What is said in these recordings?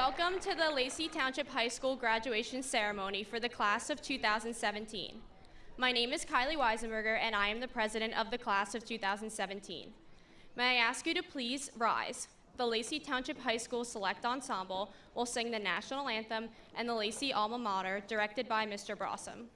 Welcome to the Lacey Township High School graduation ceremony for the class of 2017. My name is Kylie Weisenberger, and I am the president of the class of 2017. May I ask you to please rise? The Lacey Township High School Select Ensemble will sing the national anthem and the Lacey Alma Mater, directed by Mr. Brossum.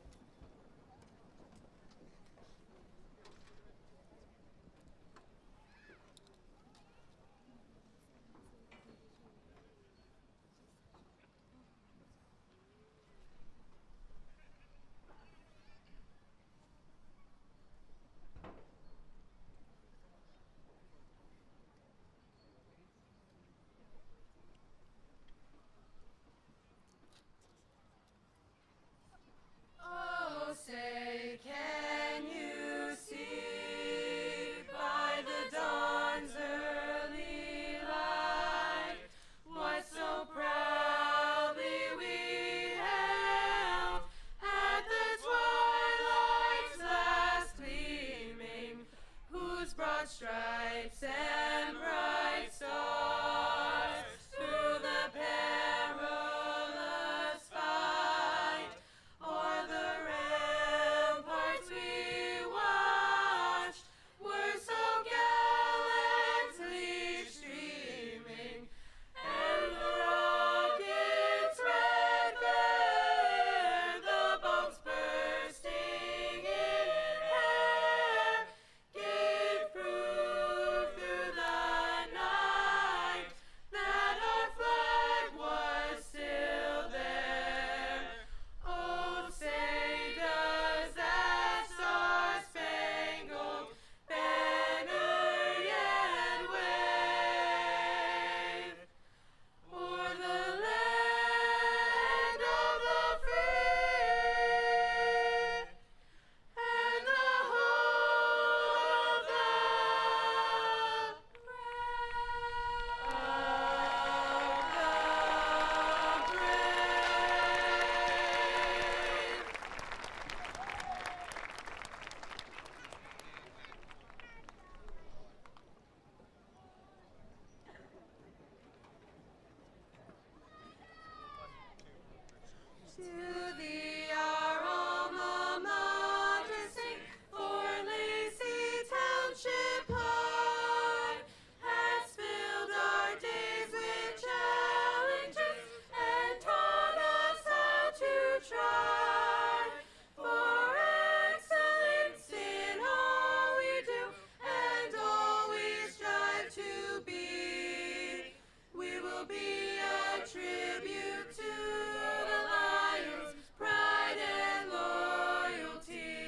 Oh, say, can you see by the dawn's early light what so proudly we hailed at the twilight's last gleaming, whose broad stripes and bright stars through the perilous fight o'er the ramparts we watched were so gallantly streaming, and the rockets' red glare, the bombs bursting in air, gave proof through the night that our flag was still there. Oh, say, does that star-spangled banner yet wave o'er the land of the free and the home of the To thee our alma mater sing, for Lacey Township High has filled our days with challenges and taught us how to try for excellence in all we do and all we strive to be. We will be a tribute to the Lions' pride and loyalty.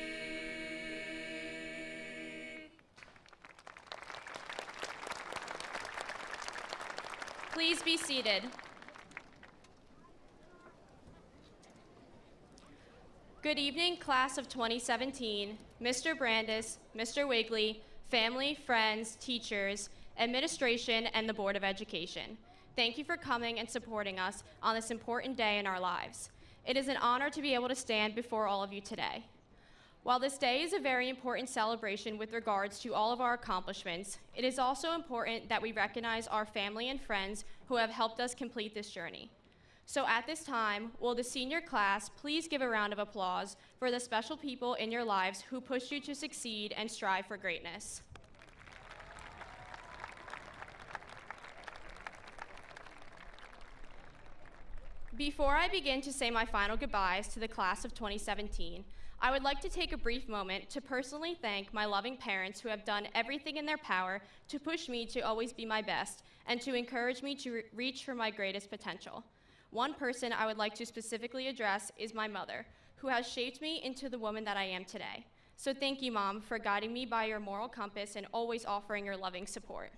Please be seated. Good evening, class of 2017, Mr. Brandis, Mr. Wigley, family, friends, teachers, administration, and the Board of Education. Thank you for coming and supporting us on this important day in our lives. It is an honor to be able to stand before all of you today. While this day is a very important celebration with regards to all of our accomplishments, it is also important that we recognize our family and friends who have helped us complete this journey. So at this time, will the senior class please give a round of applause for the special people in your lives who pushed you to succeed and strive for greatness. Before I begin to say my final goodbyes to the class of 2017, I would like to take a brief moment to personally thank my loving parents who have done everything in their power to push me to always be my best and to encourage me to reach for my greatest potential. One person I would like to specifically address is my mother, who has shaped me into the woman that I am today. So thank you, Mom, for guiding me by your moral compass and always offering your loving support.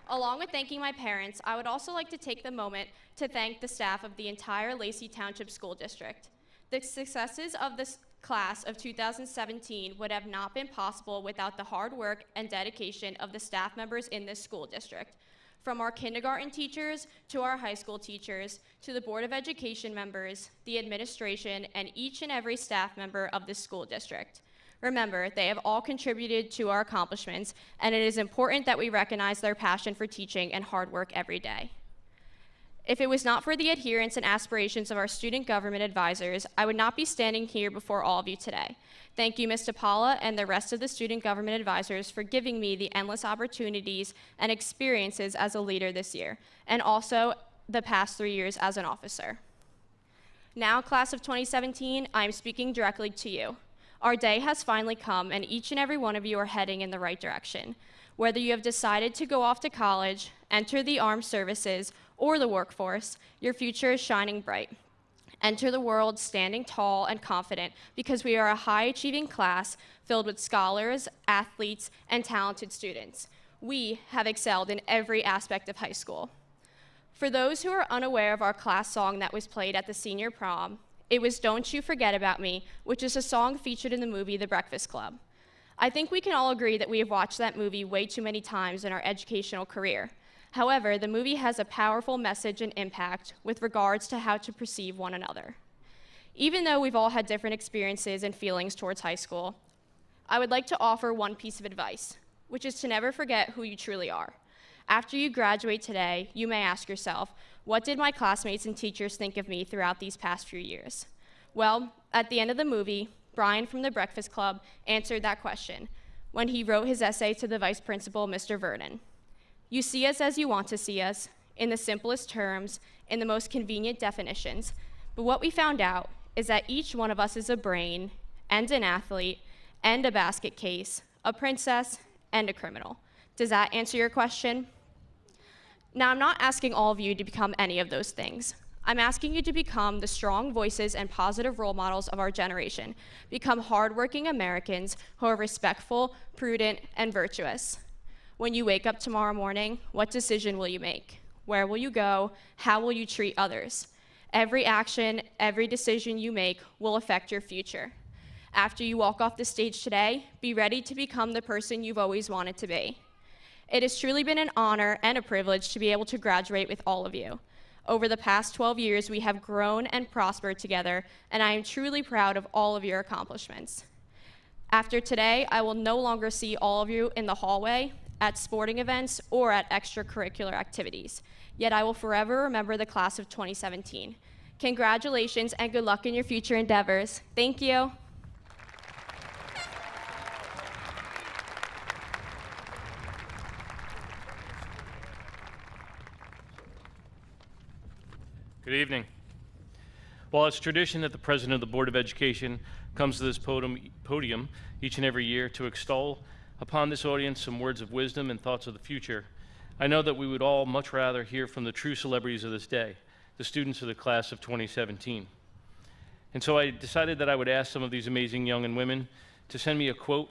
Along with thanking my parents, I would also like to take the moment to thank the staff of the entire Lacey Township School District. The successes of this class of 2017 would have not been possible without the hard work and dedication of the staff members in this school district. From our kindergarten teachers to our high school teachers, to the Board of Education members, the administration, and each and every staff member of this school district. Remember, they have all contributed to our accomplishments, and it is important that we recognize their passion for teaching and hard work every day. If it was not for the adherence and aspirations of our student government advisors, I would not be standing here before all of you today. Thank you, Ms. DePaula and the rest of the student government advisors for giving me the endless opportunities and experiences as a leader this year, and also the past 3 years as an officer. Now, class of 2017, I am speaking directly to you. Our day has finally come, and each and every one of you are heading in the right direction. Whether you have decided to go off to college, enter the armed services, or the workforce, your future is shining bright. Enter the world standing tall and confident because we are a high-achieving class filled with scholars, athletes, and talented students. We have excelled in every aspect of high school. For those who are unaware of our class song that was played at the senior prom, it was Don't You Forget About Me, which is a song featured in the movie The Breakfast Club. I think we can all agree that we have watched that movie way too many times in our educational career. However, the movie has a powerful message and impact with regards to how to perceive one another. Even though we've all had different experiences and feelings towards high school, I would like to offer one piece of advice, which is to never forget who you truly are. After you graduate today, you may ask yourself, what did my classmates and teachers think of me throughout these past few years? Well, at the end of the movie, Brian from The Breakfast Club answered that question when he wrote his essay to the vice principal, Mr. Vernon. You see us as you want to see us, in the simplest terms, in the most convenient definitions, but what we found out is that each one of us is a brain, and an athlete, and a basket case, a princess, and a criminal. Does that answer your question? Now, I'm not asking all of you to become any of those things. I'm asking you to become the strong voices and positive role models of our generation. Become hardworking Americans who are respectful, prudent, and virtuous. When you wake up tomorrow morning, what decision will you make? Where will you go? How will you treat others? Every action, every decision you make will affect your future. After you walk off the stage today, be ready to become the person you've always wanted to be. It has truly been an honor and a privilege to be able to graduate with all of you. Over the past 12 years, we have grown and prospered together, and I am truly proud of all of your accomplishments. After today, I will no longer see all of you in the hallway, at sporting events, or at extracurricular activities. Yet I will forever remember the class of 2017. Congratulations and good luck in your future endeavors. Thank you. Good evening. While it's tradition that the President of the Board of Education comes to this podium each and every year to extol upon this audience some words of wisdom and thoughts of the future, I know that we would all much rather hear from the true celebrities of this day, the students of the class of 2017. And so I decided that I would ask some of these amazing young and women to send me a quote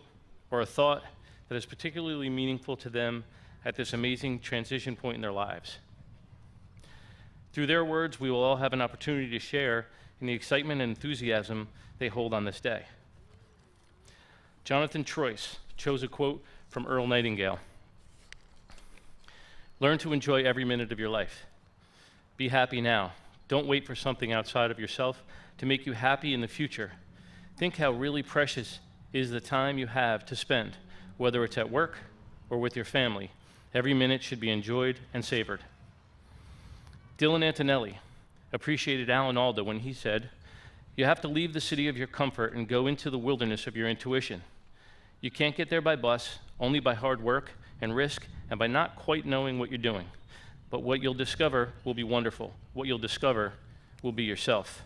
or a thought that is particularly meaningful to them at this amazing transition point in their lives. Through their words, we will all have an opportunity to share in the excitement and enthusiasm they hold on this day. Jonathan Troyes chose a quote from Earl Nightingale. Learn to enjoy every minute of your life. Be happy now. Don't wait for something outside of yourself to make you happy in the future. Think how really precious is the time you have to spend, whether it's at work or with your family. Every minute should be enjoyed and savored. Dylan Antonelli appreciated Alan Alda when he said, "You have to leave the city of your comfort and go into the wilderness of your intuition. You can't get there by bus, only by hard work and risk and by not quite knowing what you're doing. But what you'll discover will be wonderful. What you'll discover will be yourself."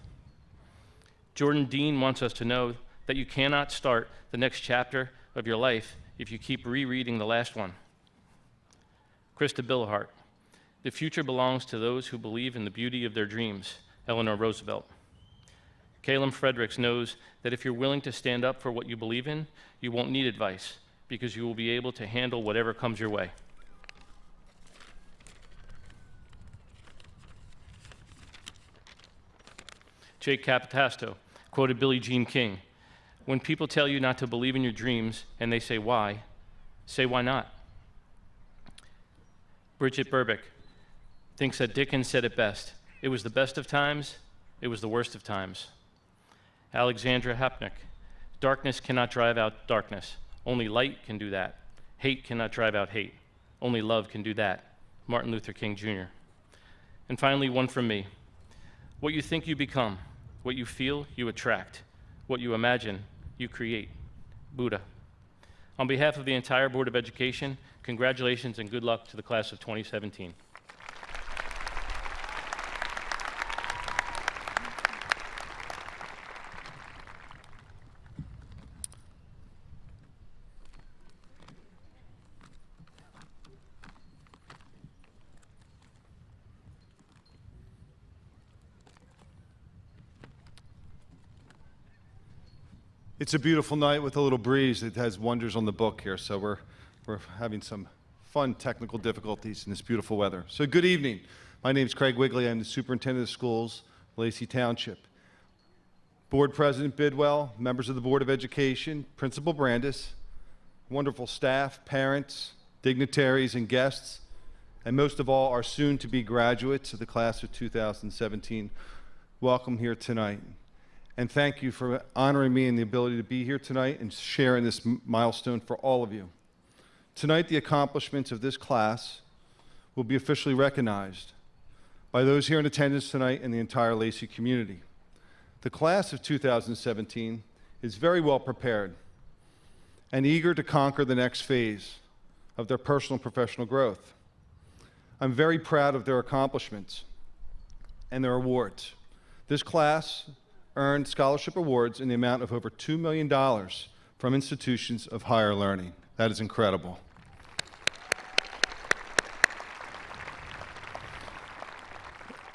Jordan Dean wants us to know that you cannot start the next chapter of your life if you keep rereading the last one. Krista Billhart, "The future belongs to those who believe in the beauty of their dreams," Eleanor Roosevelt. Caleb Fredericks knows that if you're willing to stand up for what you believe in, you won't need advice because you will be able to handle whatever comes your way. Jake Capitasto quoted Billie Jean King, "When people tell you not to believe in your dreams and they say why not?" Bridget Burbick thinks that Dickens said it best. "It was the best of times, it was the worst of times." Alexandra Hapnick, Darkness cannot drive out darkness. Only light can do that. Hate cannot drive out hate. Only love can do that. Martin Luther King Jr. And finally, one from me. What you think you become. What you feel, you attract. What you imagine, you create. Buddha. On behalf of the entire Board of Education, congratulations and good luck to the class of 2017. It's a beautiful night with a little breeze. It has wonders on the book here, so we're having some fun technical difficulties in this beautiful weather. So good evening. My name is Craig Wigley. I'm the superintendent of schools, Lacey Township. Board President Bidwell, members of the Board of Education, Principal Brandis, wonderful staff, parents, dignitaries, and guests, and most of all, our soon-to-be graduates of the class of 2017. Welcome here tonight. And thank you for honoring me and the ability to be here tonight and sharing this milestone for all of you. Tonight, the accomplishments of this class will be officially recognized by those here in attendance tonight and the entire Lacey community. The class of 2017 is very well prepared and eager to conquer the next phase of their personal and professional growth. I'm very proud of their accomplishments and their awards. This class earned scholarship awards in the amount of over $2 million from institutions of higher learning. That is incredible.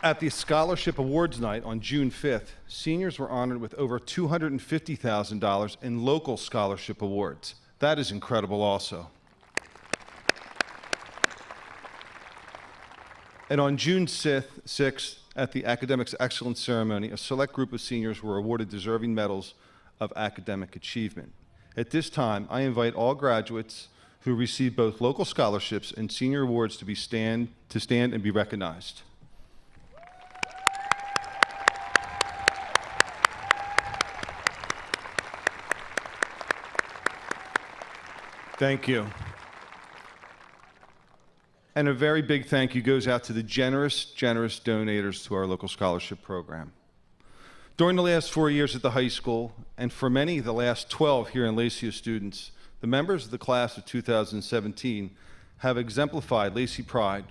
At the Scholarship Awards Night on June 5th, seniors were honored with over $250,000 in local scholarship awards. That is incredible also. And on June 6th, at the Academics Excellence Ceremony, a select group of seniors were awarded deserving medals of academic achievement. At this time, I invite all graduates who received both local scholarships and senior awards to stand and be recognized. Thank you. And a very big thank you goes out to the generous donors to our local scholarship program. During the last 4 years at the high school, and for many the last 12 here in Lacey as students, the members of the class of 2017 have exemplified Lacey pride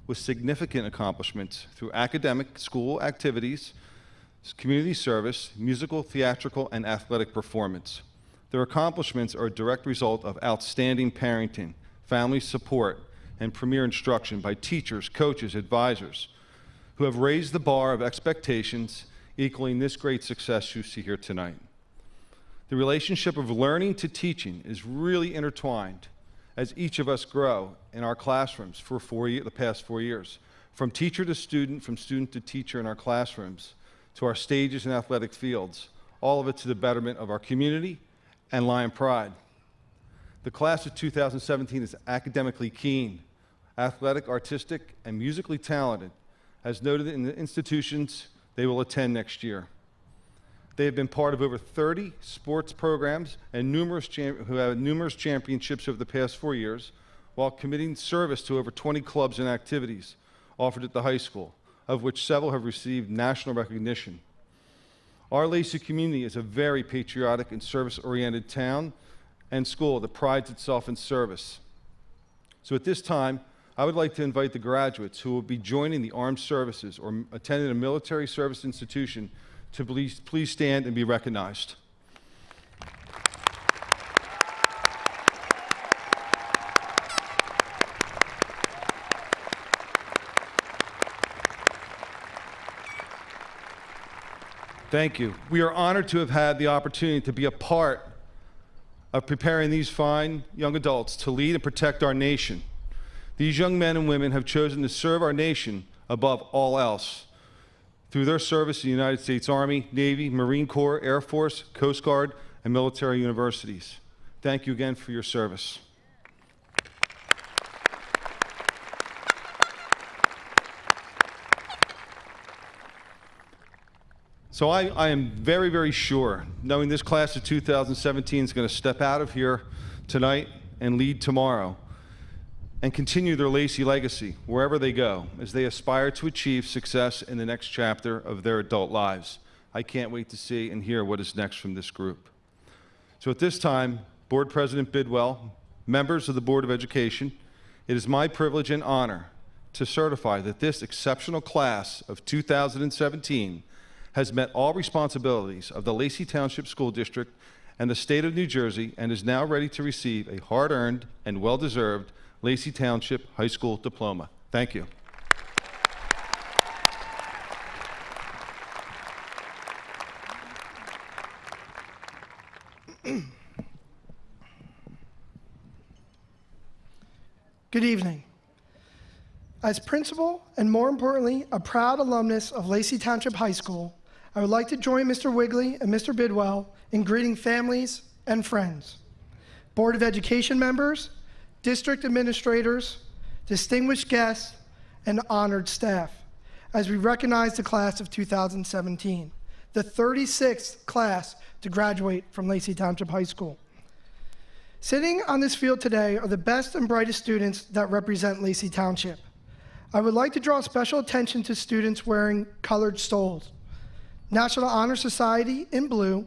with significant accomplishments through academic school activities, community service, musical, theatrical, and athletic performance. Their accomplishments are a direct result of outstanding parenting, family support, and premier instruction by teachers, coaches, advisors, who have raised the bar of expectations, equaling this great success you see here tonight. The relationship of learning to teaching is really intertwined as each of us grow in our classrooms for the past 4 years. From teacher to student, from student to teacher in our classrooms, to our stages and athletic fields, all of it to the betterment of our community and Lion Pride. The class of 2017 is academically keen, athletic, artistic, and musically talented, as noted in the institutions they will attend next year. They have been part of over 30 sports programs and who have numerous championships over the past 4 years, while committing service to over 20 clubs and activities offered at the high school, of which several have received national recognition. Our Lacey community is a very patriotic and service-oriented town and school that prides itself in service. So at this time, I would like to invite the graduates who will be joining the armed services or attending a military service institution to please stand and be recognized. Thank you. We are honored to have had the opportunity to be a part of preparing these fine young adults to lead and protect our nation. These young men and women have chosen to serve our nation above all else through their service in the United States Army, Navy, Marine Corps, Air Force, Coast Guard, and military universities. Thank you again for your service. So I am very, very sure, knowing this class of 2017 is going to step out of here tonight and lead tomorrow and continue their Lacey legacy wherever they go as they aspire to achieve success in the next chapter of their adult lives. I can't wait to see and hear what is next from this group. So at this time, Board President Bidwell, members of the Board of Education, it is my privilege and honor to certify that this exceptional class of 2017 has met all responsibilities of the Lacey Township School District and the state of New Jersey and is now ready to receive a hard-earned and well-deserved Lacey Township High School diploma. Thank you. Good evening. As principal, and more importantly, a proud alumnus of Lacey Township High School, I would like to join Mr. Wigley and Mr. Bidwell in greeting families and friends, Board of Education members, district administrators, distinguished guests, and honored staff, as we recognize the class of 2017, the 36th class to graduate from Lacey Township High School. Sitting on this field today are the best and brightest students that represent Lacey Township. I would like to draw special attention to students wearing colored stoles. National Honor Society in blue,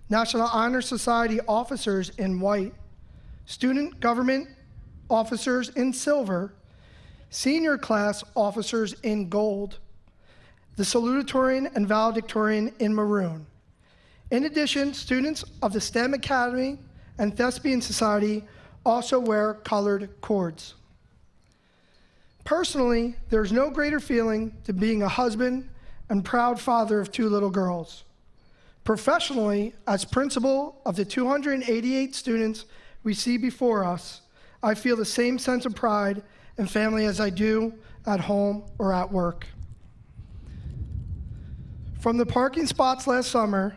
National Honor Society officers in white, student government officers in silver, senior class officers in gold, the salutatorian and valedictorian in maroon. In addition, students of the STEM Academy and Thespian Society also wear colored cords. Personally, there's no greater feeling than being a husband and proud father of 2 little girls. Professionally, as principal of the 288 students we see before us, I feel the same sense of pride and family as I do at home or at work. From the parking spots last summer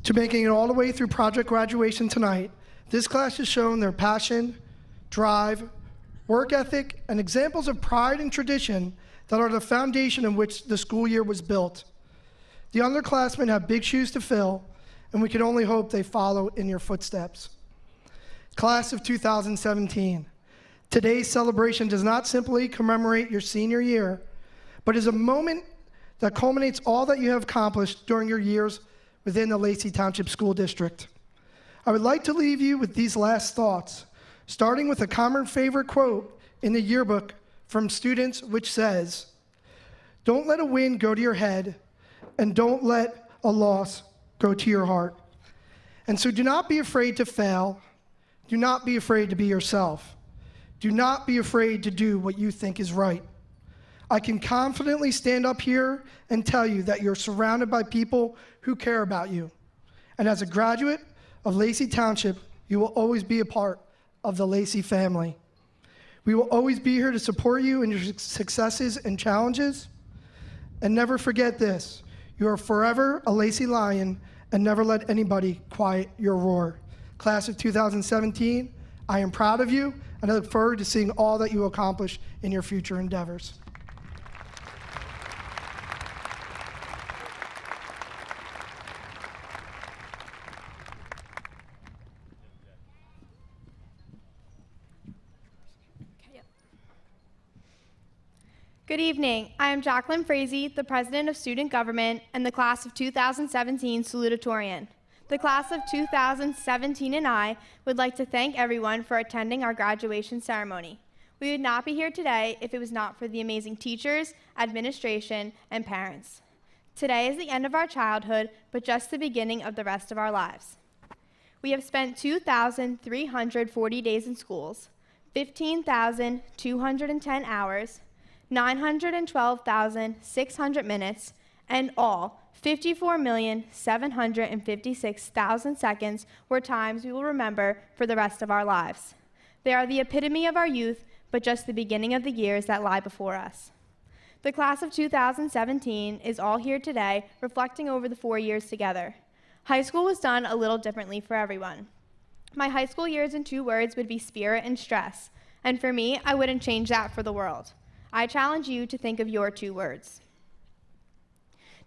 to making it all the way through Project Graduation tonight, this class has shown their passion, drive, work ethic, and examples of pride and tradition that are the foundation in which the school year was built. The underclassmen have big shoes to fill, and we can only hope they follow in your footsteps. Class of 2017, today's celebration does not simply commemorate your senior year, but is a moment that culminates all that you have accomplished during your years within the Lacey Township School District. I would like to leave you with these last thoughts, starting with a common favorite quote in the yearbook from students, which says, "Don't let a win go to your head, and don't let a loss go to your heart." And so do not be afraid to fail. Do not be afraid to be yourself. Do not be afraid to do what you think is right. I can confidently stand up here and tell you that you're surrounded by people who care about you. And as a graduate of Lacey Township, you will always be a part of the Lacey family. We will always be here to support you in your successes and challenges. And never forget this, you are forever a Lacey Lion, and never let anybody quiet your roar. Class of 2017, I am proud of you, and I look forward to seeing all that you accomplish in your future endeavors. Good evening. I am Jacqueline Frazee, the President of Student Government and the Class of 2017 Salutatorian. The Class of 2017 and I would like to thank everyone for attending our graduation ceremony. We would not be here today if it was not for the amazing teachers, administration, and parents. Today is the end of our childhood, but just the beginning of the rest of our lives. We have spent 2,340 days in schools, 15,210 hours, 912,600 minutes, and all 54,756,000 seconds were times we will remember for the rest of our lives. They are the epitome of our youth, but just the beginning of the years that lie before us. The class of 2017 is all here today, reflecting over the 4 years together. High school was done a little differently for everyone. My high school years in 2 words would be spirit and stress, and for me, I wouldn't change that for the world. I challenge you to think of your 2 words.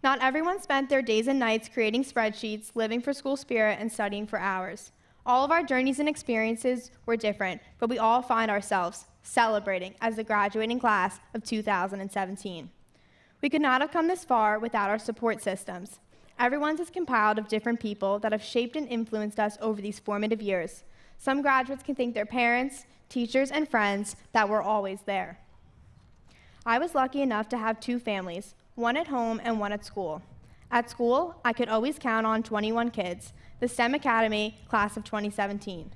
Not everyone spent their days and nights creating spreadsheets, living for school spirit, and studying for hours. All of our journeys and experiences were different, but we all find ourselves celebrating as the graduating class of 2017. We could not have come this far without our support systems. Everyone's is compiled of different people that have shaped and influenced us over these formative years. Some graduates can thank their parents, teachers, and friends that were always there. I was lucky enough to have two families, one at home and one at school. At school, I could always count on 21 kids, the STEM Academy class of 2017.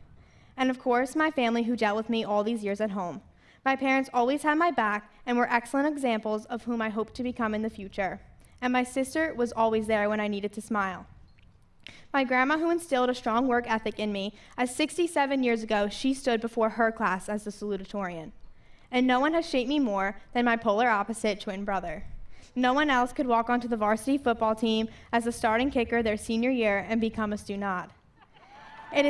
And of course, my family who dealt with me all these years at home. My parents always had my back and were excellent examples of whom I hope to become in the future. And my sister was always there when I needed to smile. My grandma, who instilled a strong work ethic in me, as 67 years ago, she stood before her class as the salutatorian. And no one has shaped me more than my polar opposite twin brother. No one else could walk onto the varsity football team as the starting kicker their senior year and become a student. It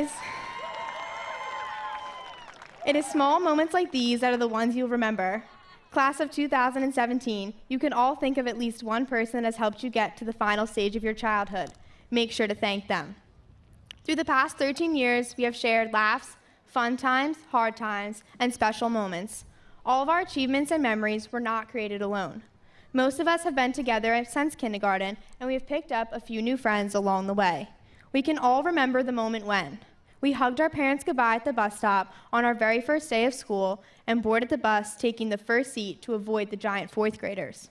is small moments like these that are the ones you'll remember. Class of 2017, you can all think of at least one person that has helped you get to the final stage of your childhood. Make sure to thank them. Through the past 13 years, we have shared laughs, fun times, hard times, and special moments. All of our achievements and memories were not created alone. Most of us have been together since kindergarten, and we have picked up a few new friends along the way. We can all remember the moment when we hugged our parents goodbye at the bus stop on our very first day of school and boarded the bus, taking the first seat to avoid the giant fourth graders.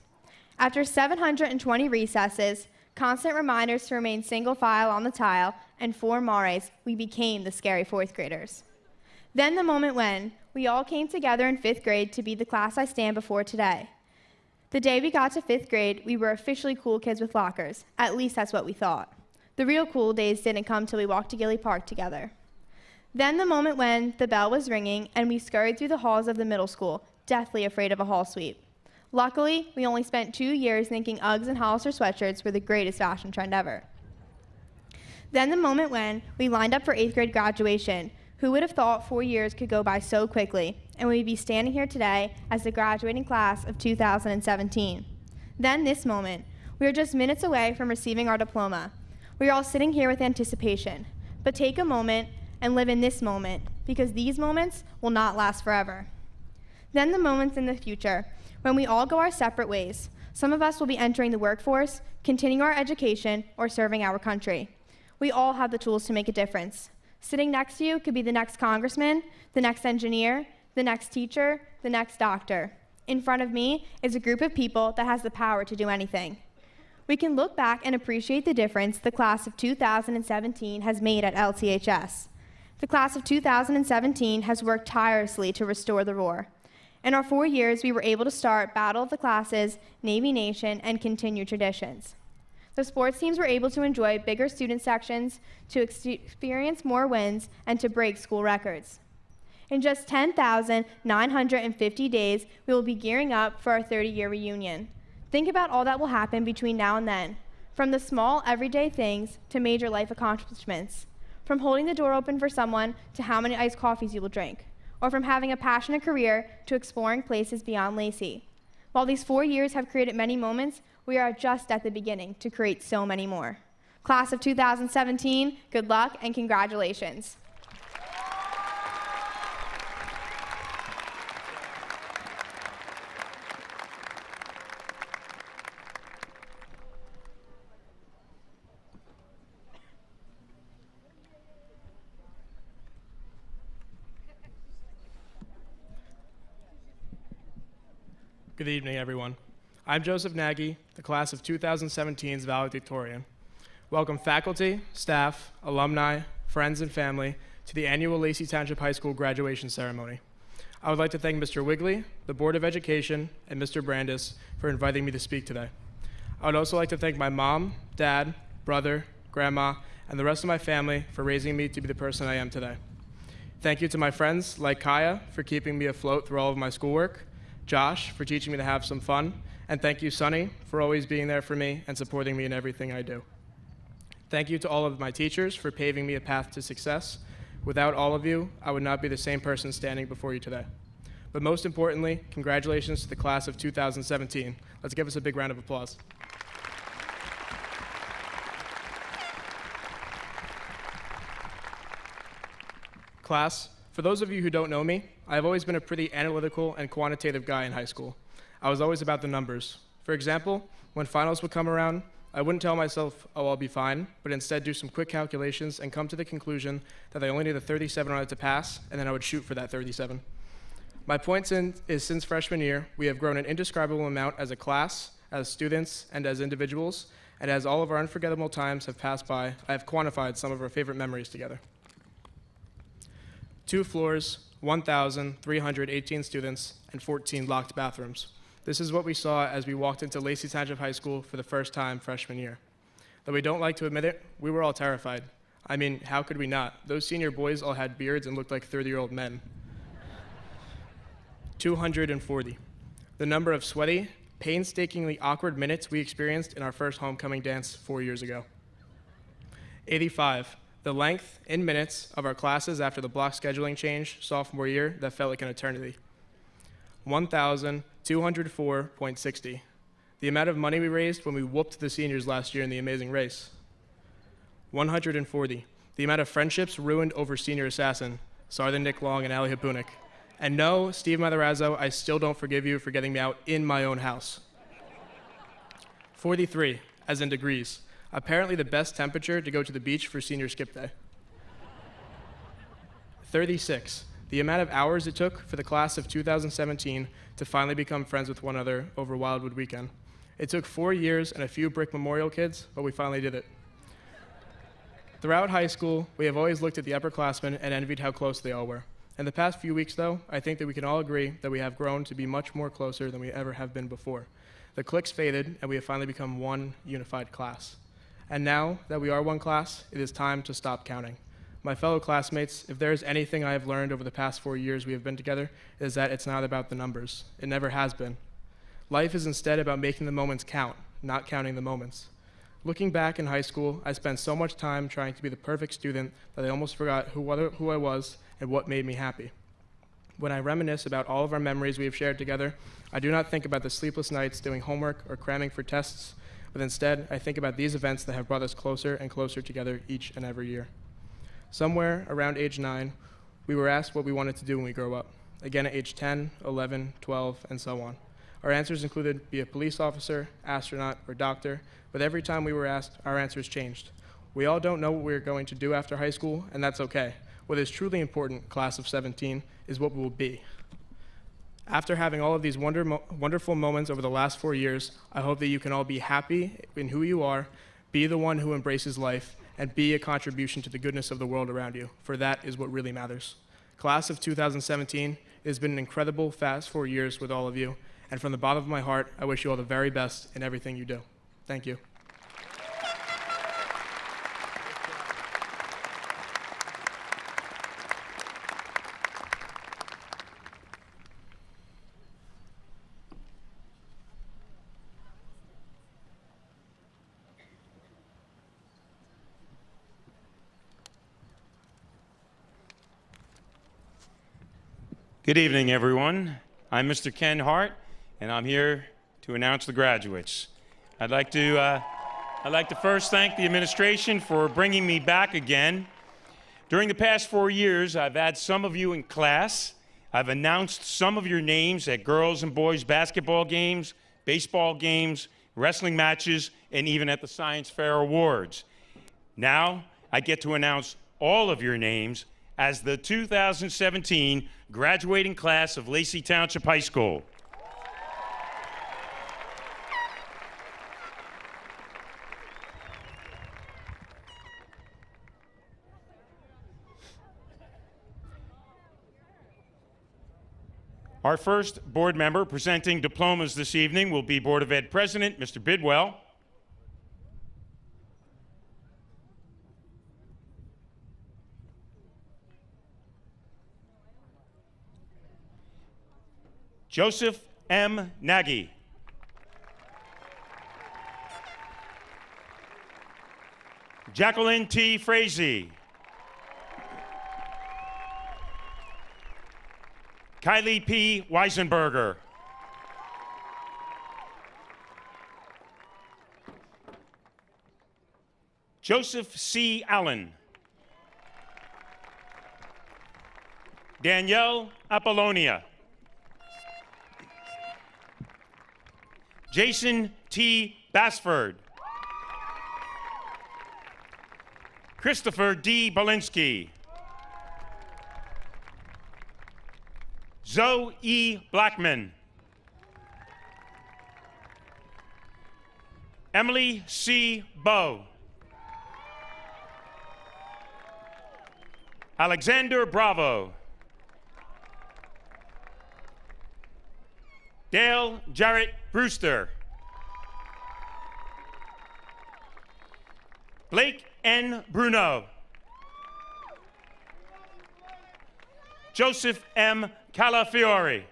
After 720 recesses, constant reminders to remain single file on the tile, and 4 mares, we became the scary fourth graders. Then the moment when we all came together in 5th grade to be the class I stand before today. The day we got to 5th grade, we were officially cool kids with lockers. At least that's what we thought. The real cool days didn't come till we walked to Gilly Park together. Then the moment when the bell was ringing and we scurried through the halls of the middle school, deathly afraid of a hall sweep. Luckily, we only spent 2 years thinking Uggs and Hollister sweatshirts were the greatest fashion trend ever. Then the moment when we lined up for 8th grade graduation. Who would have thought 4 years could go by so quickly, and we'd be standing here today as the graduating class of 2017. Then this moment, we are just minutes away from receiving our diploma. We are all sitting here with anticipation, but take a moment and live in this moment, because these moments will not last forever. Then the moments in the future, when we all go our separate ways. Some of us will be entering the workforce, continuing our education, or serving our country. We all have the tools to make a difference. Sitting next to you could be the next congressman, the next engineer, the next teacher, the next doctor. In front of me is a group of people that has the power to do anything. We can look back and appreciate the difference the class of 2017 has made at LTHS. The class of 2017 has worked tirelessly to restore the roar. In our 4 years, we were able to start Battle of the Classes, Navy Nation, and continue traditions. The sports teams were able to enjoy bigger student sections, to experience more wins, and to break school records. In just 10,950 days, we will be gearing up for our 30-year reunion. Think about all that will happen between now and then, from the small, everyday things to major life accomplishments, from holding the door open for someone to how many iced coffees you will drink, or from having a passionate career to exploring places beyond Lacey. While these 4 years have created many moments, we are just at the beginning to create so many more. Class of 2017, good luck and congratulations. Good evening, everyone. I'm Joseph Nagy, the class of 2017's valedictorian. Welcome faculty, staff, alumni, friends, and family to the annual Lacey Township High School graduation ceremony. I would like to thank Mr. Wigley, the Board of Education, and Mr. Brandis for inviting me to speak today. I would also like to thank my mom, dad, brother, grandma, and the rest of my family for raising me to be the person I am today. Thank you to my friends like Kaya for keeping me afloat through all of my schoolwork, Josh for teaching me to have some fun, and thank you, Sonny, for always being there for me and supporting me in everything I do. Thank you to all of my teachers for paving me a path to success. Without all of you, I would not be the same person standing before you today. But most importantly, congratulations to the class of 2017. Let's give us a big round of applause. Class, for those of you who don't know me, I've always been a pretty analytical and quantitative guy in high school. I was always about the numbers. For example, when finals would come around, I wouldn't tell myself, oh, I'll be fine, but instead do some quick calculations and come to the conclusion that I only need a 37 on it to pass, and then I would shoot for that 37. My point is since freshman year, we have grown an indescribable amount as a class, as students, and as individuals, and as all of our unforgettable times have passed by, I have quantified some of our favorite memories together. 2 floors, 1,318 students, and 14 locked bathrooms. This is what we saw as we walked into Lacey Township High School for the first time freshman year. Though we don't like to admit it, we were all terrified. I mean, how could we not? Those senior boys all had beards and looked like 30-year-old men. 240. The number of sweaty, painstakingly awkward minutes we experienced in our first homecoming dance 4 years ago. 85. The length, in minutes, of our classes after the block scheduling change sophomore year that felt like an eternity. 1,204.60. The amount of money we raised when we whooped the seniors last year in the Amazing Race. 140. The amount of friendships ruined over Senior Assassin, Sergeant Nick Long and Ali Hapunik. And no, Steve Matarazzo, I still don't forgive you for getting me out in my own house. 43, as in degrees. Apparently the best temperature to go to the beach for senior skip day. 36. The amount of hours it took for the class of 2017 to finally become friends with one another over Wildwood weekend. It took 4 years and a few Brick Memorial kids, but we finally did it. Throughout high school, we have always looked at the upperclassmen and envied how close they all were. In the past few weeks, though, I think that we can all agree that we have grown to be much more closer than we ever have been before. The cliques faded, and we have finally become one unified class. And now that we are one class, it is time to stop counting. My fellow classmates, if there is anything I have learned over the past 4 years we have been together, it is that it's not about the numbers. It never has been. Life is instead about making the moments count, not counting the moments. Looking back in high school, I spent so much time trying to be the perfect student that I almost forgot who I was and what made me happy. When I reminisce about all of our memories we have shared together, I do not think about the sleepless nights doing homework or cramming for tests, but instead I think about these events that have brought us closer and closer together each and every year. Somewhere around age 9, we were asked what we wanted to do when we grow up. Again at age 10, 11, 12, and so on. Our answers included be a police officer, astronaut, or doctor, but every time we were asked, our answers changed. We all don't know what we're going to do after high school, and that's okay. What is truly important, class of 17, is what we will be. After having all of these wonderful moments over the last 4 years, I hope that you can all be happy in who you are, be the one who embraces life, and be a contribution to the goodness of the world around you, for that is what really matters. Class of 2017, it has been an incredible fast 4 years with all of you, and from the bottom of my heart, I wish you all the very best in everything you do. Thank you. Good evening, everyone. I'm Mr. Ken Hart, and I'm here to announce the graduates. I'd like to first thank the administration for bringing me back again. During the past 4 years, I've had some of you in class. I've announced some of your names at girls and boys basketball games, baseball games, wrestling matches, and even at the Science Fair Awards. Now, I get to announce all of your names as the 2017 graduating class of Lacey Township High School. Our first board member presenting diplomas this evening will be Board of Ed President, Mr. Bidwell. Joseph M. Nagy. Jacqueline T. Frazee. Kylie P. Weisenberger. Joseph C. Allen. Danielle Apollonia. Jason T. Basford. Christopher D. Belinsky. Zoe E. Blackman. Emily C. Bowe. Alexander Bravo. Dale Jarrett Brewster. Blake N. Bruno. Joseph M. Calafiore.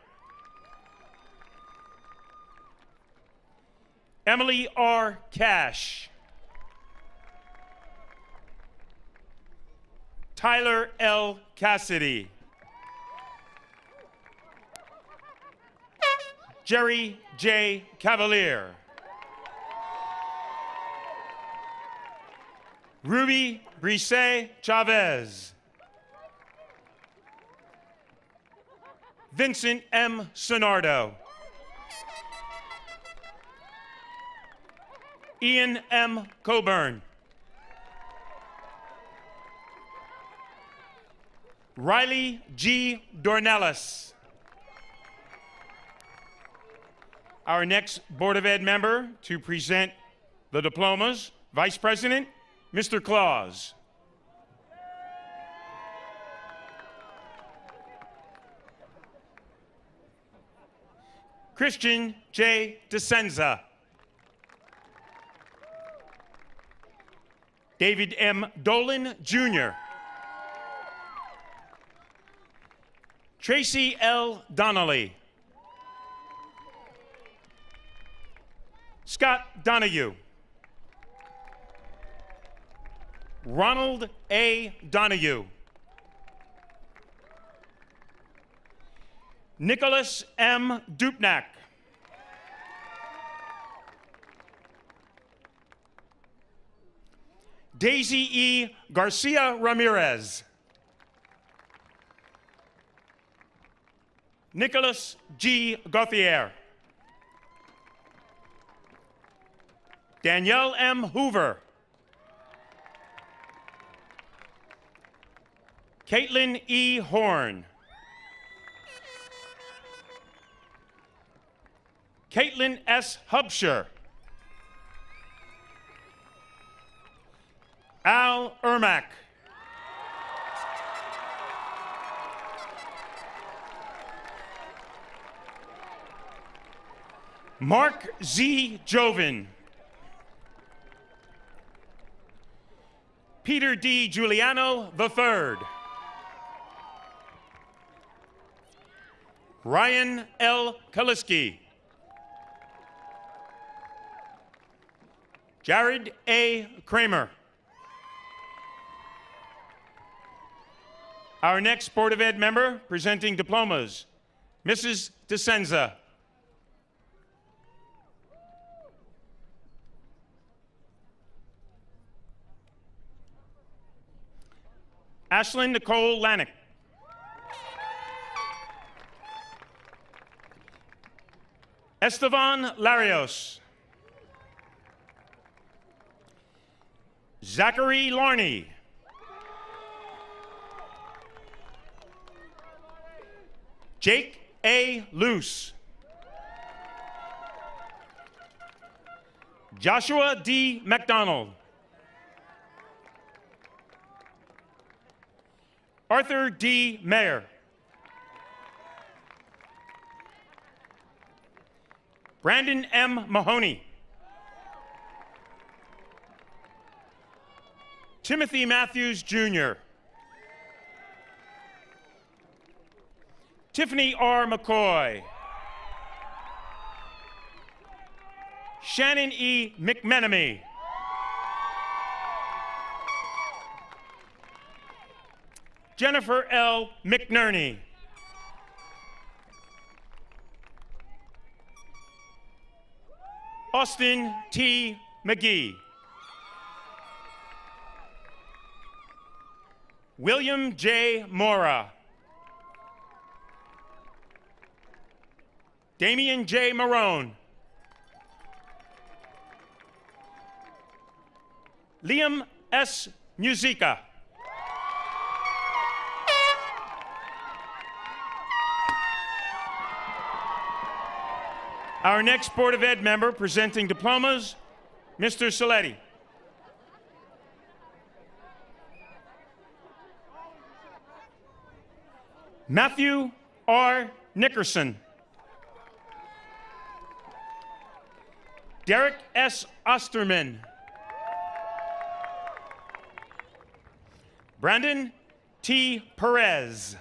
Emily R. Cash. Tyler L. Cassidy. Jerry J. Cavalier. Ruby Brise Chavez. Vincent M. Sonardo. Ian M. Coburn. Riley G. Dornelis. Our next Board of Ed member to present the diplomas, Vice President, Mr. Claus. Christian J. DeSenza. David M. Dolan, Jr. Tracy L. Donnelly. Scott Donahue. Ronald A. Donahue. Nicholas M. Dupnack. Daisy E. Garcia Ramirez. Nicholas G. Gauthier. Danielle M. Hoover. Caitlin E. Horn. Caitlin S. Hubsher. Al Ermack. Mark Z. Joven. Peter D. Giuliano III. Ryan L. Kaliski. Jared A. Kramer. Our next Board of Ed member presenting diplomas, Mrs. DeSenza. Ashlyn Nicole Lanick. Estevan Larios. Zachary Larney. Jake A. Luce. Joshua D. McDonald. Arthur D. Mayer. Brandon M. Mahoney. Timothy Matthews, Jr. Tiffany R. McCoy. Shannon E. McMenemy. Jennifer L. McNerney. Austin T. McGee. William J. Mora. Damian J. Marone. Liam S. Musica. Our next Board of Ed member presenting diplomas, Mr. Saletti. Matthew R. Nickerson. Derek S. Osterman. Brandon T. Perez.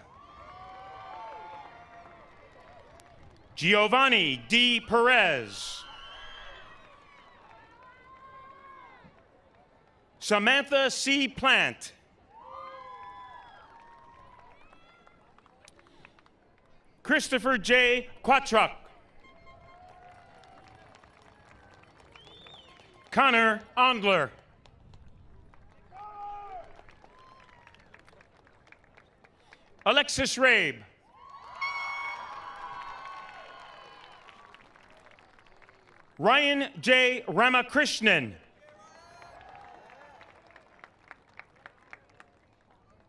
Giovanni D. Perez. Samantha C. Plant. Christopher J. Quatruck. Connor Ondler. Alexis Rabe. Ryan J. Ramakrishnan.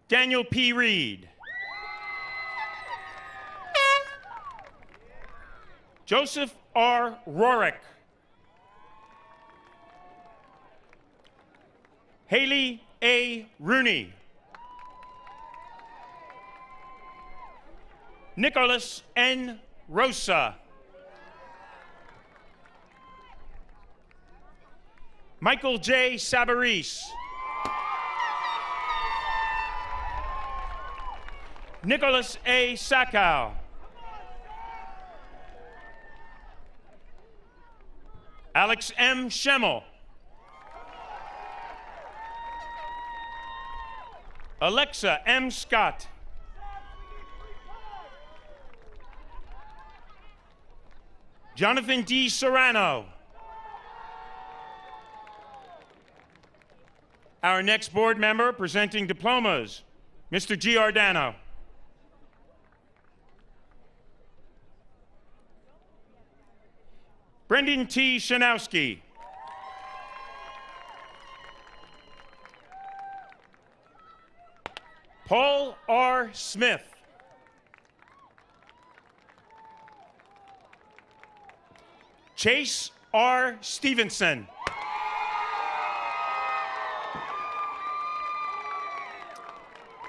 Daniel P. Reed. Joseph R. Rorick. Haley A. Rooney. Nicholas N. Rosa. Michael J. Sabaris. Nicholas A. Sakow. Alex M. Schemmel. Alexa M. Scott. Jonathan D. Serrano. Our next board member presenting diplomas, Mr. Giordano. Brendan T. Shanowski. Paul R. Smith. Chase R. Stevenson.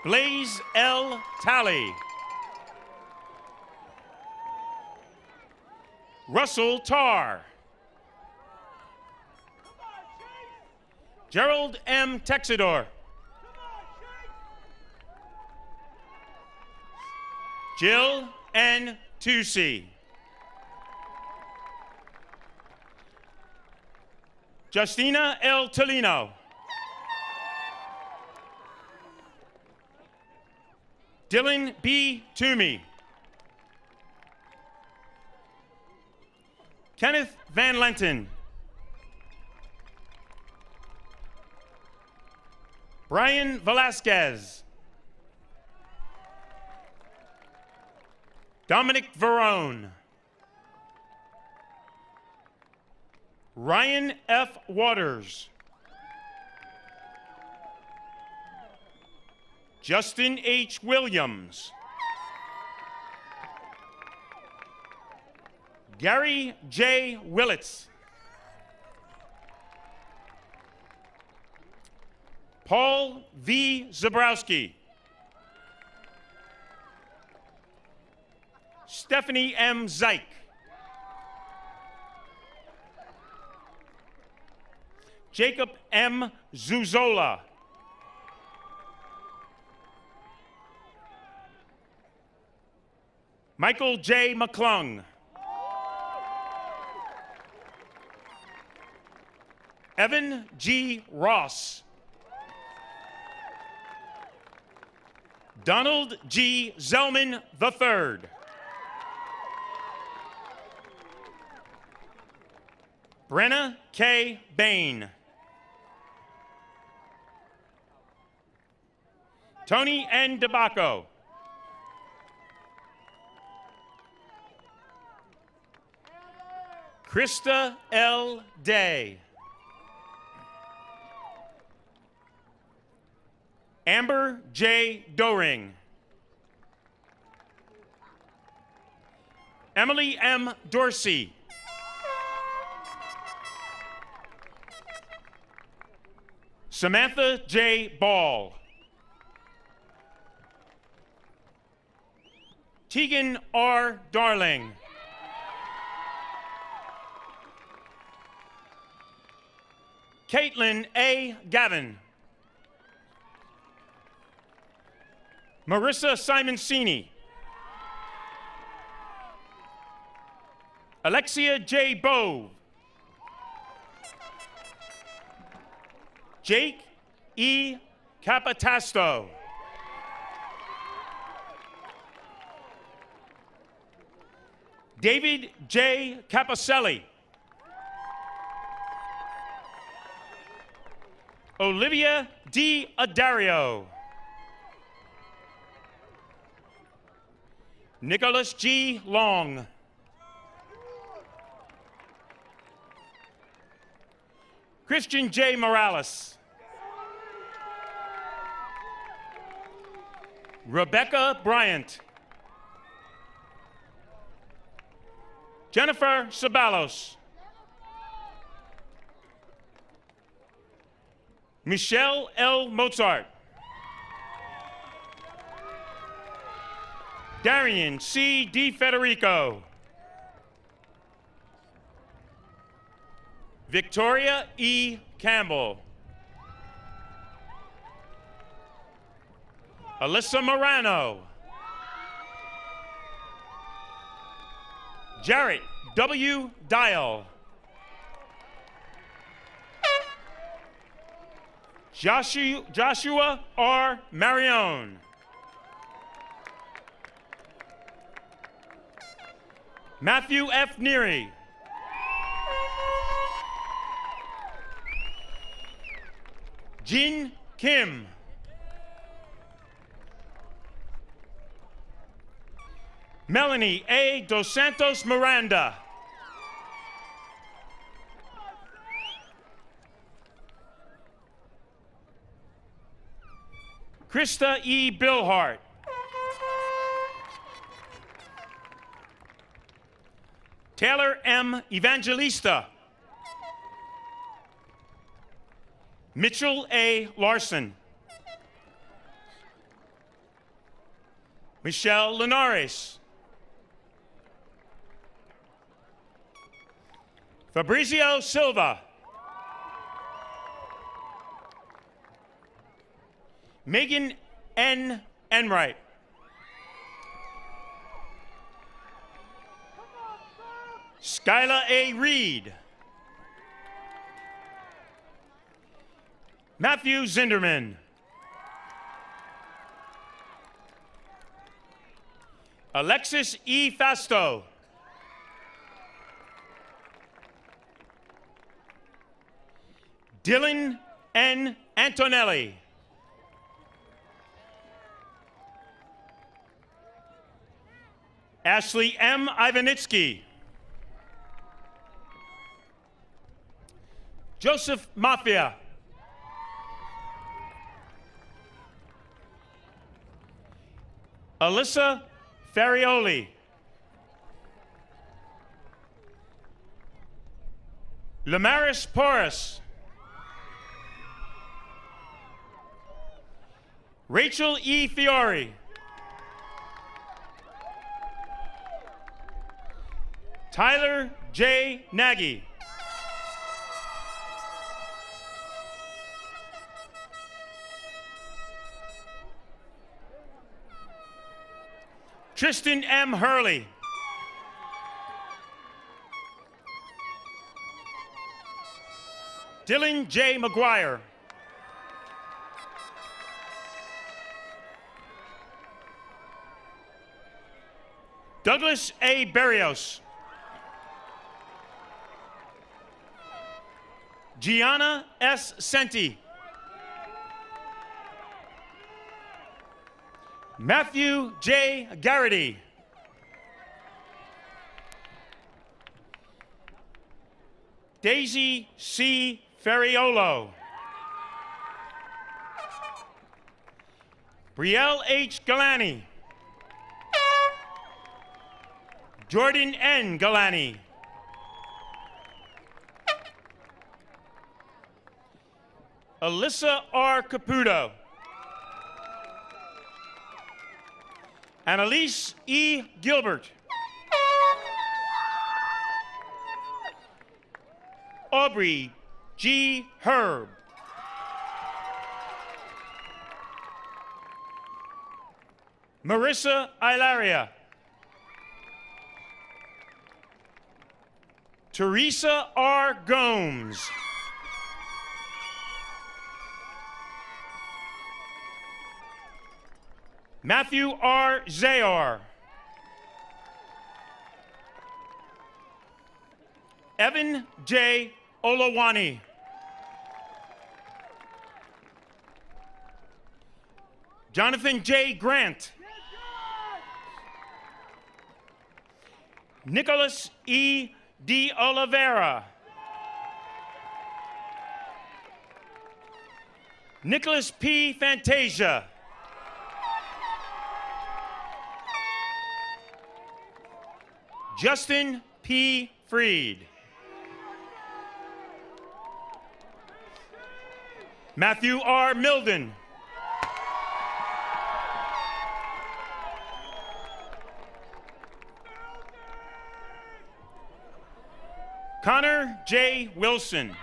Blaze L. Talley. Russell Tarr. Gerald M. Texidor. Jill N. Tucci. Justina L. Tolino. Dylan B. Toomey. Kenneth Van Lenten. Brian Velasquez. Dominic Verone. Ryan F. Waters. Justin H. Williams. Gary J. Willits. Paul V. Zabrowski. Stephanie M. Zeich. Jacob M. Zuzola. Michael J. McClung. Evan G. Ross. Donald G. Zellman III. Brenna K. Bain. Tony N. DeBacco. Krista L. Day. Amber J. Doring. Emily M. Dorsey. Samantha J. Ball. Tegan R. Darling. Caitlin A. Gavin. Marissa Simoncini. Alexia J. Bove. Jake E. Capitasto. David J. Caposelli. Olivia D. Adario. Nicholas G. Long. Christian J. Morales. Rebecca Bryant. Jennifer Sabalos. Michelle L. Mozart. Darian C. D. Federico. Victoria E. Campbell. Alyssa Morano. Jarrett W. Dial. Joshua R. Marione. Matthew F. Neary. Jin Kim. Melanie A. Dos Santos Miranda. Krista E. Billhart. Taylor M. Evangelista. Mitchell A. Larson. Michelle Linares. Fabrizio Silva. Megan N. Enright. Skyla A. Reed. Matthew Zinderman. Alexis E. Fasto. Dylan N. Antonelli. Ashley M. Ivanitsky. Joseph Mafia. Alyssa Farioli. Lamaris Porras. Rachel E. Fiore. Tyler J. Nagy. Tristan M. Hurley. Dylan J. McGuire. Douglas A. Berrios. Gianna S. Senti. Matthew J. Garrity. Daisy C. Ferriolo. Brielle H. Galani. Jordan N. Galani. Alyssa R. Caputo. Annalise E. Gilbert. Aubrey G. Herb. Marissa Ilaria. Teresa R. Gomes. Matthew R. Zayar. Evan J. Olawani. Jonathan J. Grant. Nicholas E. D. Oliveira. Nicholas P. Fantasia. Justin P. Freed. Matthew R. Milden. Connor J. Wilson.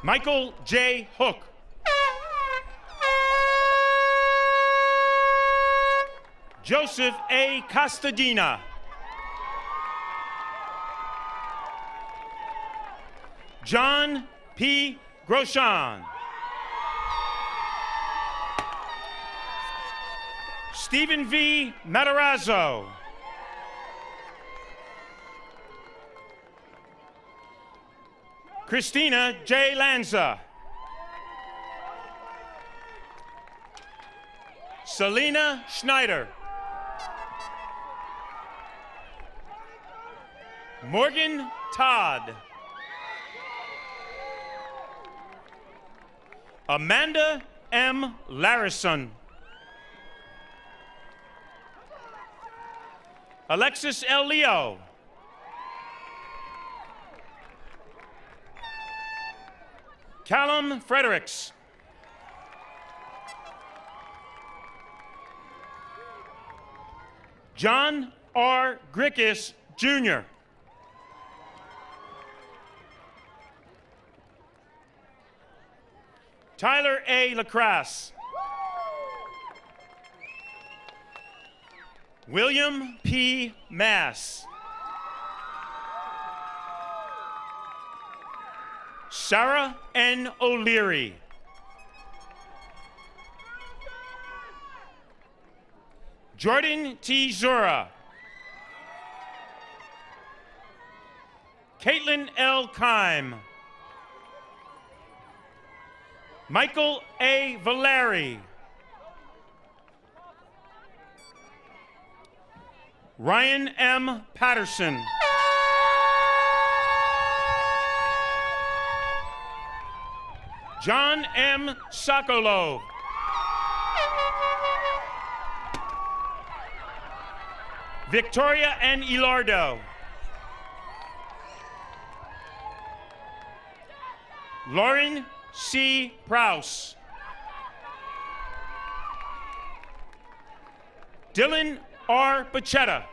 Michael J. Hook. Joseph A. Costadina. John P. Grosjean. Stephen V. Matarazzo. Christina J. Lanza. Selena Schneider. Morgan Todd. Amanda M. Larison. Alexis L. Leo. Callum Fredericks. John R. Grickis, Jr. Tyler A. Lacrasse. William P. Mass. Sarah N. O'Leary. Jordan T. Zura. Caitlin L. Kime. Michael A. Valeri. Ryan M. Patterson. John M. Sokolov. Victoria N. Ilardo. Lauren C. Prouse. Dylan R. Bacchetta.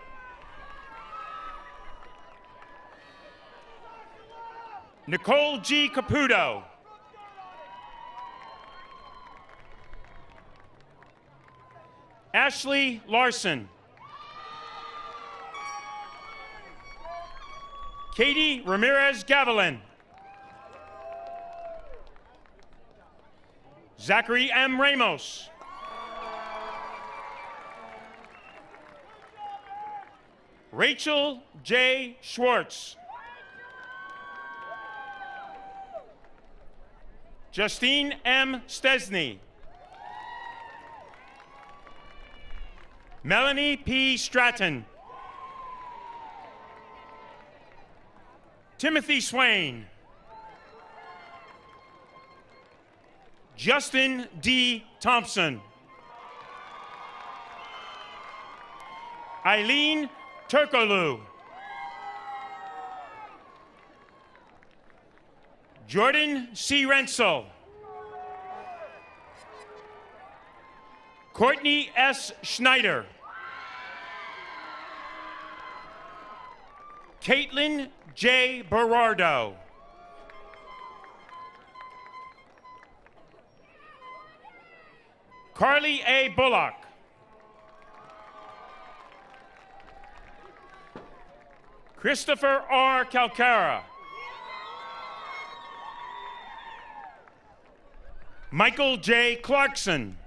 Nicole G. Caputo. Ashley Larson. Katie Ramirez Gavilan. Zachary M. Ramos. Rachel J. Schwartz. Justine M. Stesny. Melanie P. Stratton. Timothy Swain. Justin D. Thompson. Eileen Turkoglu. Jordan C. Rensel. Courtney S. Schneider. Caitlin J. Berardo. Carly A. Bullock. Christopher R. Calcara. Michael J. Clarkson.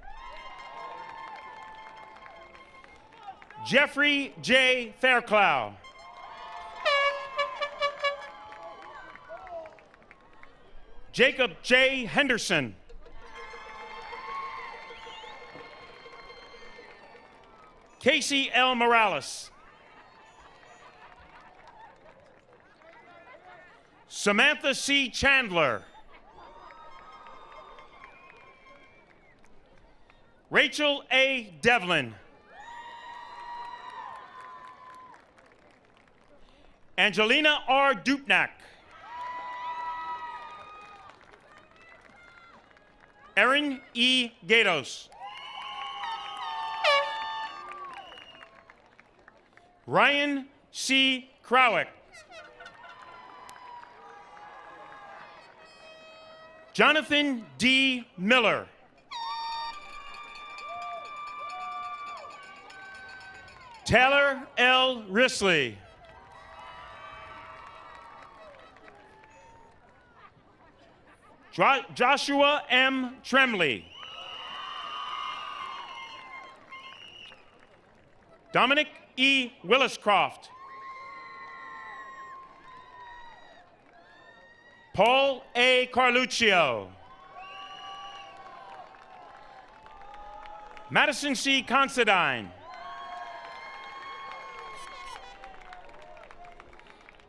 Jeffrey J. Fairclough. Jacob J. Henderson. Casey L. Morales. Samantha C. Chandler. Rachel A. Devlin. Angelina R. Dupnack. Erin E. Gatos. Ryan C. Krawick. Jonathan D. Miller. Taylor L. Risley. Joshua M. Tremley. Dominic E. Williscroft. Paul A. Carluccio. Madison C. Considine.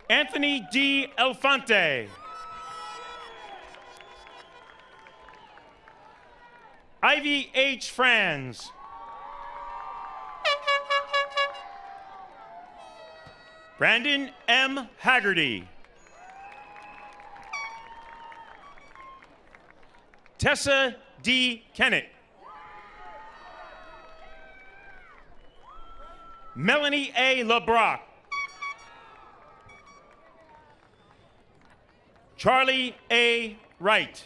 Anthony D. Elfante. Ivy H. Franz. Brandon M. Haggerty. Tessa D. Kennett. Melanie A. LeBrock. Charlie A. Wright.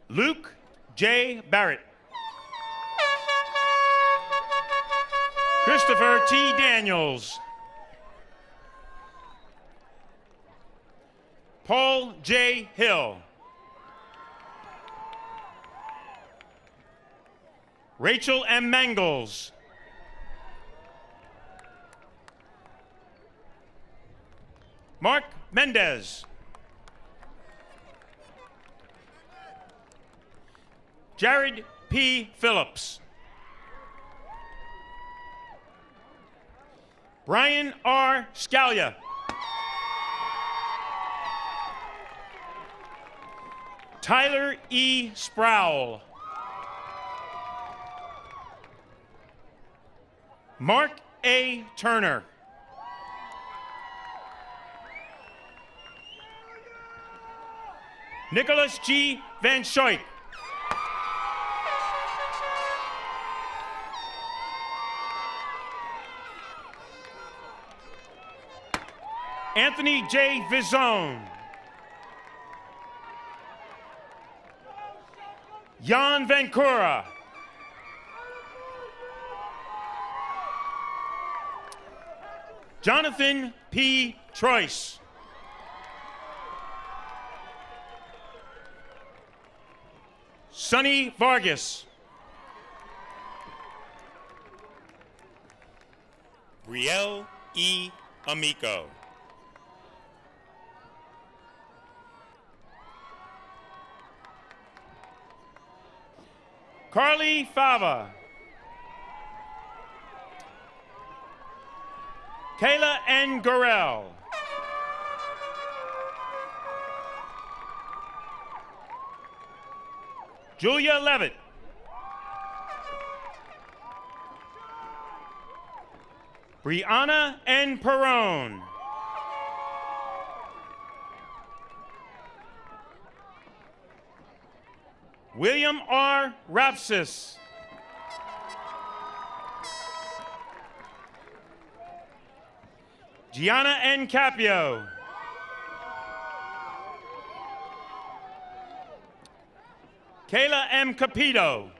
Luke J. Barrett. Christopher T. Daniels. Paul J. Hill. Rachel M. Mangles. Mark Mendez. Jared P. Phillips. Brian R. Scalia. Tyler E. Sproul. Mark A. Turner. Nicholas G. Van Schoik. Anthony J. Vizone. Jan Vancouver. Jonathan P. Troyce. Sonny Vargas. Riel E. Amico. Carly Fava. Kayla N. Gorell. Julia Levitt. Brianna N. Perone. William R. Rapsis. Gianna N. Capio. Kayla M. Capito.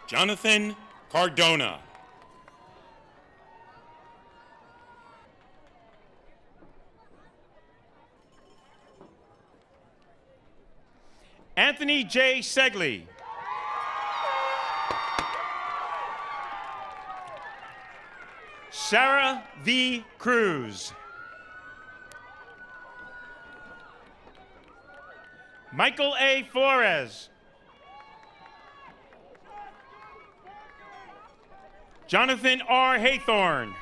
Jonathan Cardona. Anthony J. Segley. Sarah V. Cruz. Michael A. Flores. Jonathan R. Haythorne.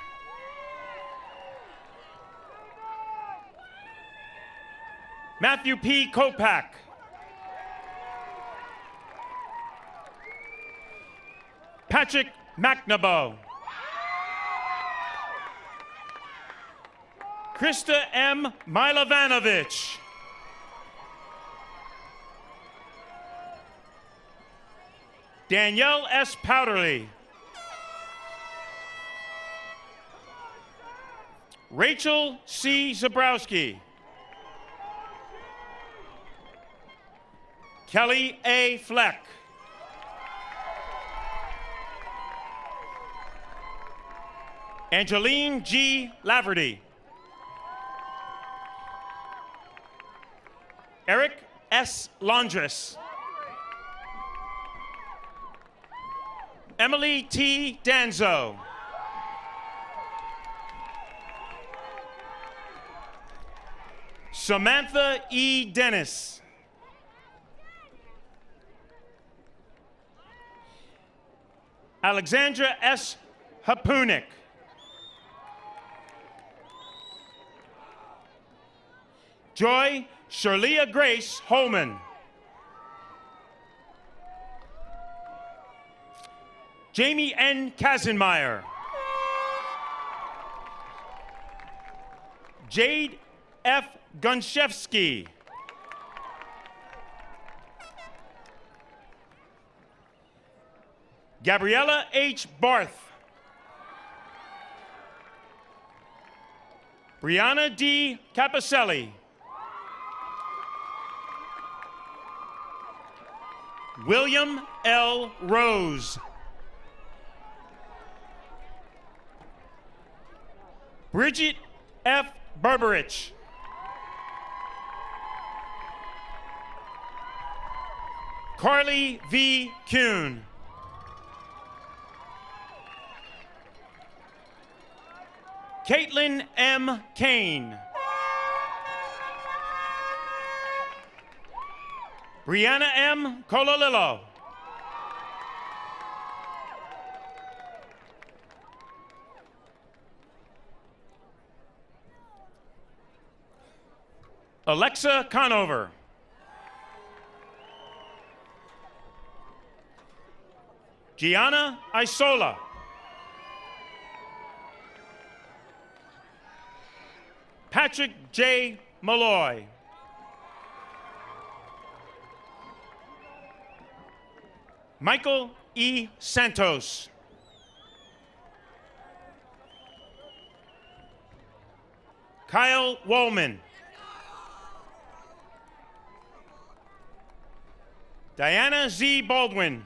Matthew P. Kopak. Patrick McNabo. Krista M. Milovanovich. Danielle S. Powderly. Rachel C. Zabrowski. Kelly A. Fleck. Angeline G. Laverty. Eric S. Laundress. Emily T. Danzo. Samantha E. Dennis. Alexandra S. Hapunik. Joy Shirlea Grace Holman. Jamie N. Kazenmeyer. Jade F. Gunshevsky. Gabriella H. Barth. Brianna D. Capicelli. William L. Rose. Bridget F. Berberich. Carly V. Kuhn. Caitlin M. Kane. Brianna M. Colalillo. Alexa Conover. Gianna Isola. Patrick J. Malloy. Michael E. Santos. Kyle Woolman. Diana Z. Baldwin.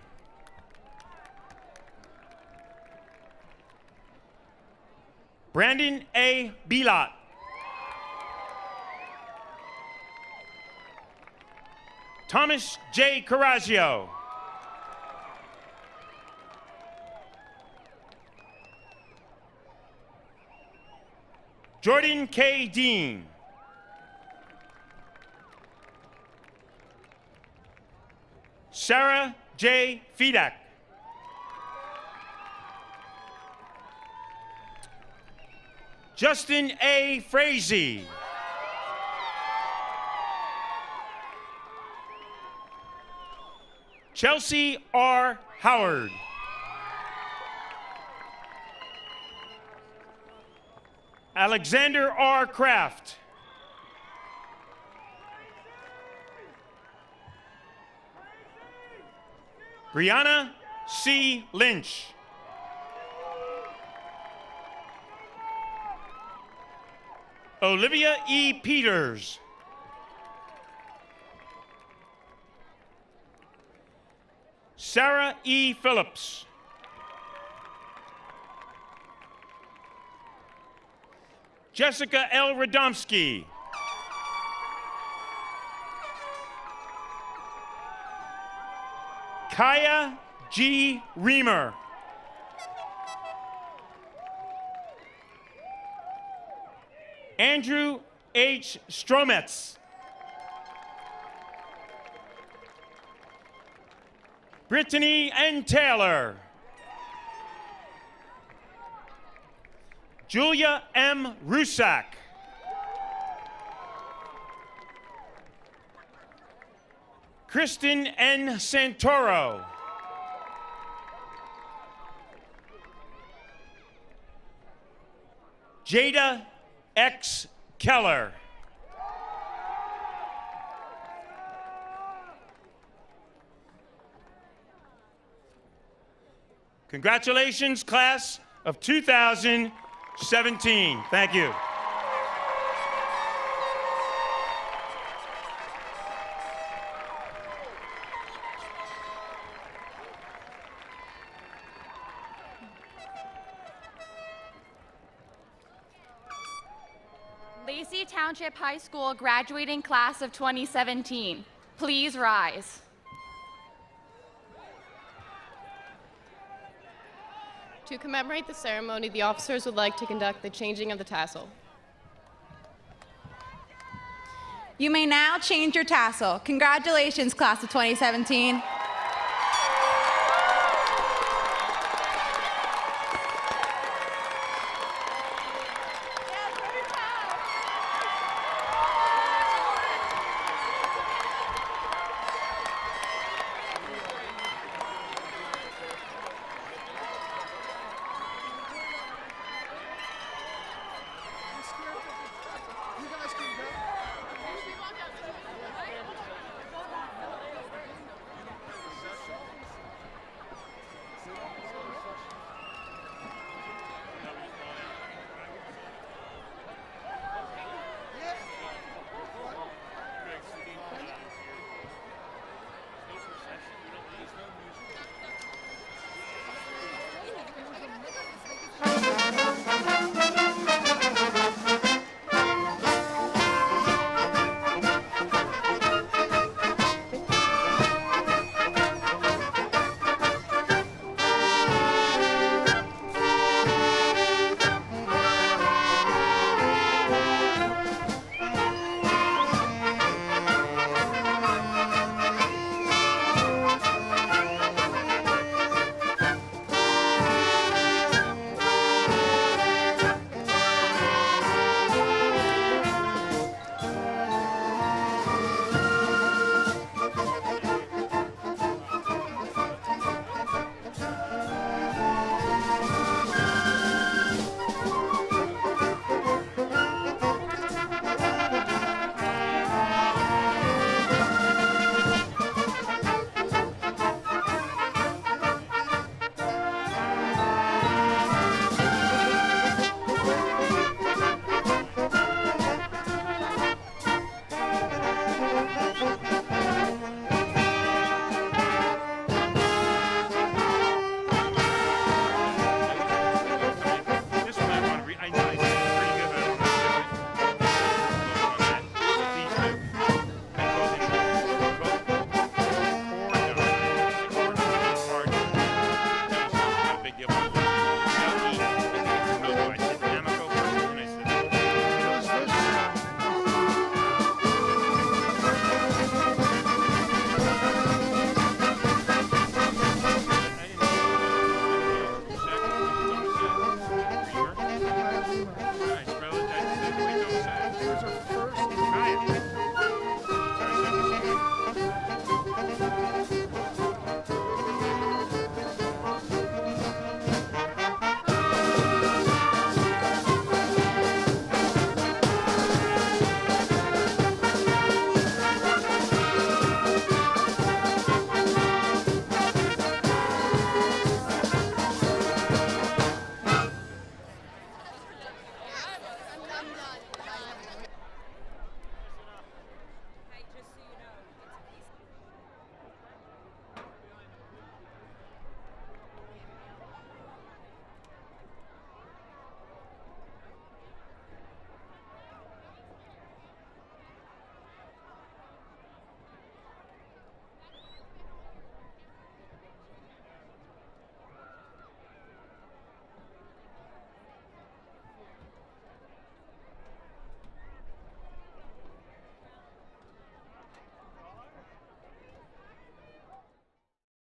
Brandon A. Bilot. Thomas J. Corazio. Jordan K. Dean. Sarah J. Fedak. Justin A. Frazee. Chelsea R. Howard. Alexander R. Kraft. Brianna C. Lynch. Olivia E. Peters. Sarah E. Phillips. Jessica L. Radomski. Kaya G. Reamer. Andrew H. Strometz. Brittany N. Taylor. Julia M. Rusak. Kristen N. Santoro. Jada X. Keller. Congratulations, class of 2017. Thank you. Lacey Township High School graduating class of 2017. Please rise. To commemorate the ceremony, the officers would like to conduct the changing of the tassel. You may now change your tassel. Congratulations, class of 2017.